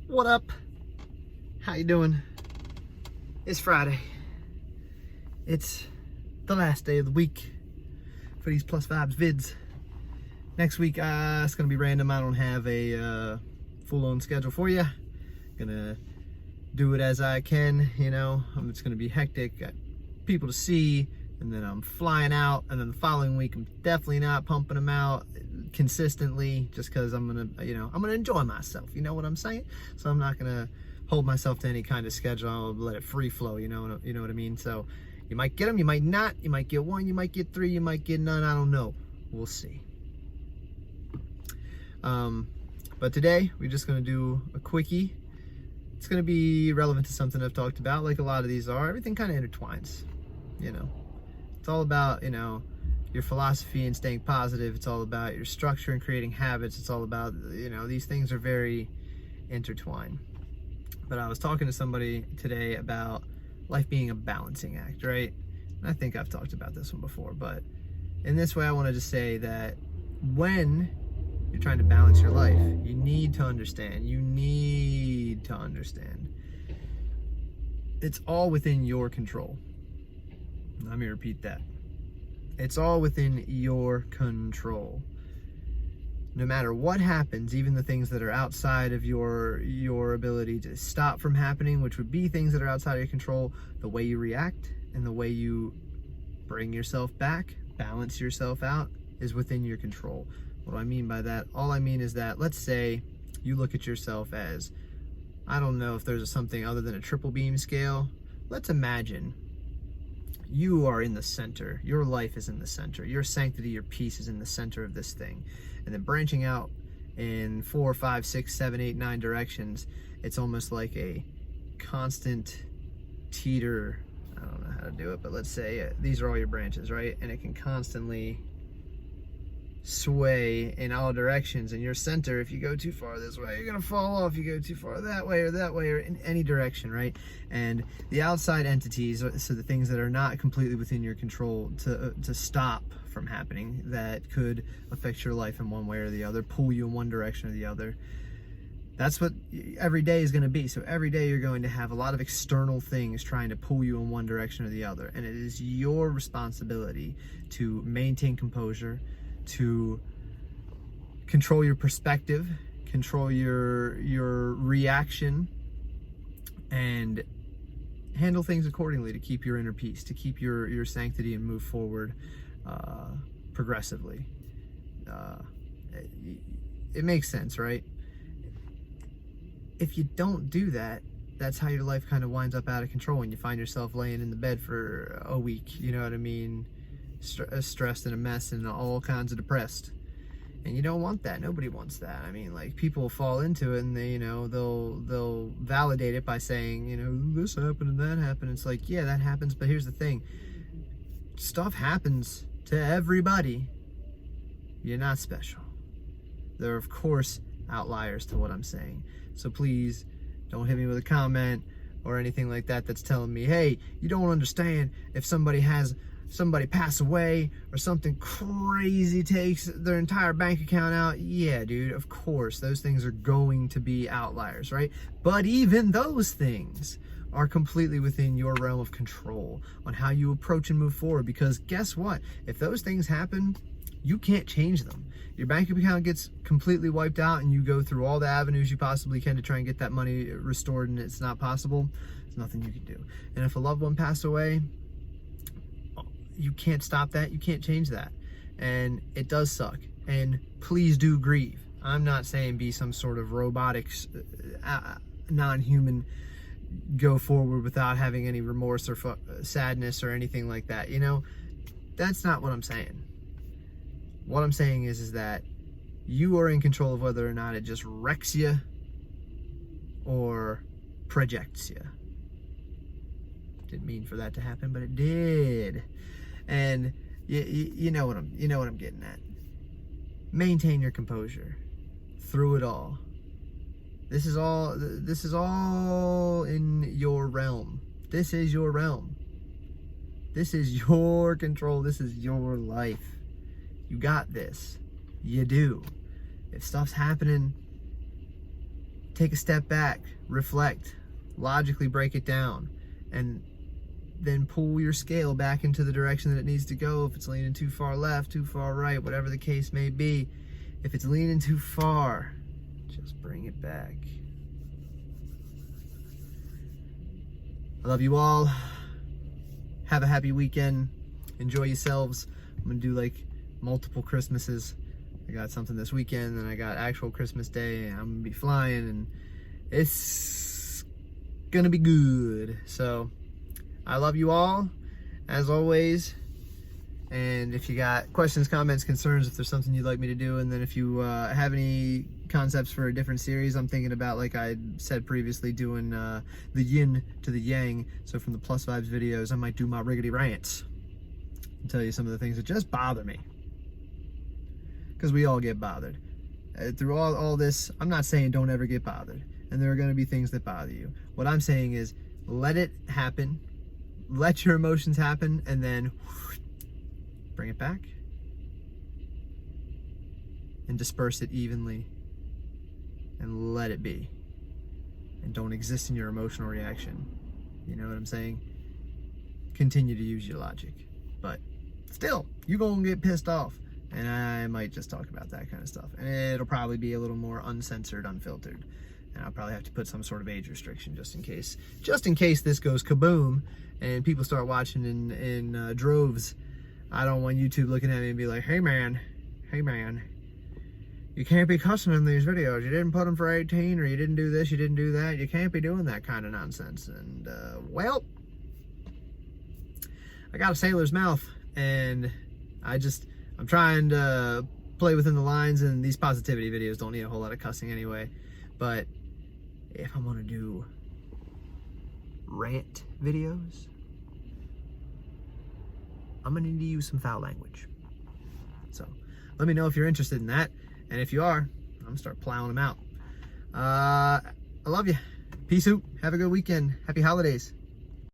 What up? How you doing? It's Friday. It's the last day of the week for these Plus Vibes vids. Next week, it's gonna be random. I don't have a full-on schedule for you. Gonna do it as I can, you know. It's gonna be hectic. Got people to see, and then I'm flying out, and then the following week I'm definitely not pumping them out consistently, just because I'm gonna enjoy myself. You know what I'm saying? So I'm not gonna hold myself to any kind of schedule. I'll let it free flow. You know what I mean? So you might get them, you might not. You might get one, you might get three, you might get none. I don't know. We'll see. But today we're just gonna do a quickie. It's gonna be relevant to something I've talked about, like a lot of these are. Everything kind of intertwines, you know. It's all about, you know, your philosophy and staying positive. It's all about your structure and creating habits. It's all about, you know, these things are very intertwined. But I was talking to somebody today about life being a balancing act, right? And I think I've talked about this one before, but in this way I wanted to say that when you're trying to balance your life, you need to understand, it's all within your control. Let me repeat that. It's all within your control. No matter what happens, even the things that are outside of your ability to stop from happening, which would be things that are outside of your control, the way you react and the way you bring yourself back, balance yourself out, is within your control. What do I mean by that? All I mean is that, let's say you look at yourself as, I don't know if there's something other than a triple beam scale. Let's imagine you are in the center. Your life is in the center. Your sanctity, your peace is in the center of this thing. And then branching out in 4, 5, 6, 7, 8, 9 directions, it's almost like a constant teeter. I don't know how to do it, but let's say these are all your branches, right? And it can constantly sway in all directions. In your center, if you go too far this way, you're gonna fall off. You go too far that way or in any direction, right? And the outside entities, so the things that are not completely within your control to stop from happening, that could affect your life in one way or the other, pull you in one direction or the other. That's what every day is going to be. So every day you're going to have a lot of external things trying to pull you in one direction or the other, and it is your responsibility to maintain composure, to control your perspective, control your reaction, and handle things accordingly to keep your inner peace, to keep your sanctity and move forward progressively. It makes sense, right? If you don't do that, that's how your life kind of winds up out of control, and you find yourself laying in the bed for a week, you know what I mean? Stressed and a mess and all kinds of depressed. And you don't want that. Nobody wants that. I mean, like, people fall into it and they, you know, they'll validate it by saying, you know, this happened and that happened. It's like, yeah, that happens, but here's the thing. Stuff happens to everybody. You're not special. There are, of course, outliers to what I'm saying. So please don't hit me with a comment or anything like that that's telling me, hey, you don't understand. If somebody pass away or something crazy takes their entire bank account out, yeah, dude, of course, those things are going to be outliers, right? But even those things are completely within your realm of control on how you approach and move forward, because guess what? If those things happen, you can't change them. Your bank account gets completely wiped out and you go through all the avenues you possibly can to try and get that money restored, and it's not possible. There's nothing you can do. And if a loved one passed away, you can't stop that. You can't change that. And it does suck. And please do grieve. I'm not saying be some sort of robotic, non-human, go forward without having any remorse or sadness or anything like that. You know, that's not what I'm saying. What I'm saying is that you are in control of whether or not it just wrecks you or projects you. Didn't mean for that to happen, but it did. And you know what I'm getting at. Maintain your composure through it all. This is all in your realm. This is your realm. This is your control. This is your life. You got this. You do. If stuff's happening, take a step back, reflect, logically break it down, and then pull your scale back into the direction that it needs to go. If it's leaning too far left, too far right, whatever the case may be. If it's leaning too far, just bring it back. I love you all. Have a happy weekend. Enjoy yourselves. I'm gonna do like multiple Christmases. I got something this weekend, and I got actual Christmas Day, and I'm gonna be flying, and it's gonna be good. So I love you all, as always. And if you got questions, comments, concerns, if there's something you'd like me to do, and then if you have any concepts for a different series, I'm thinking about, like I said previously, doing the yin to the yang. So from the Plus Vibes videos, I might do my riggedy rants and tell you some of the things that just bother me, because we all get bothered. Through all this, I'm not saying don't ever get bothered, and there are going to be things that bother you. What I'm saying is let it happen, let your emotions happen, and then bring it back and disperse it evenly and let it be, and don't exist in your emotional reaction. You know what I'm saying? Continue to use your logic, but still, you're gonna get pissed off, and I might just talk about that kind of stuff, and it'll probably be a little more uncensored, unfiltered, and I'll probably have to put some sort of age restriction just in case this goes kaboom and people start watching in droves. I don't want YouTube looking at me and be like, hey man, you can't be cussing in these videos. You didn't put them for 18, or you didn't do this, you didn't do that. You can't be doing that kind of nonsense. And well, I got a sailor's mouth, and I'm trying to play within the lines, and these positivity videos don't need a whole lot of cussing anyway. But if I'm gonna do rant videos, I'm gonna need to use some foul language. So let me know if you're interested in that, and if you are, I'm gonna start plowing them out. I love you. Peace out. Have a good weekend. Happy holidays.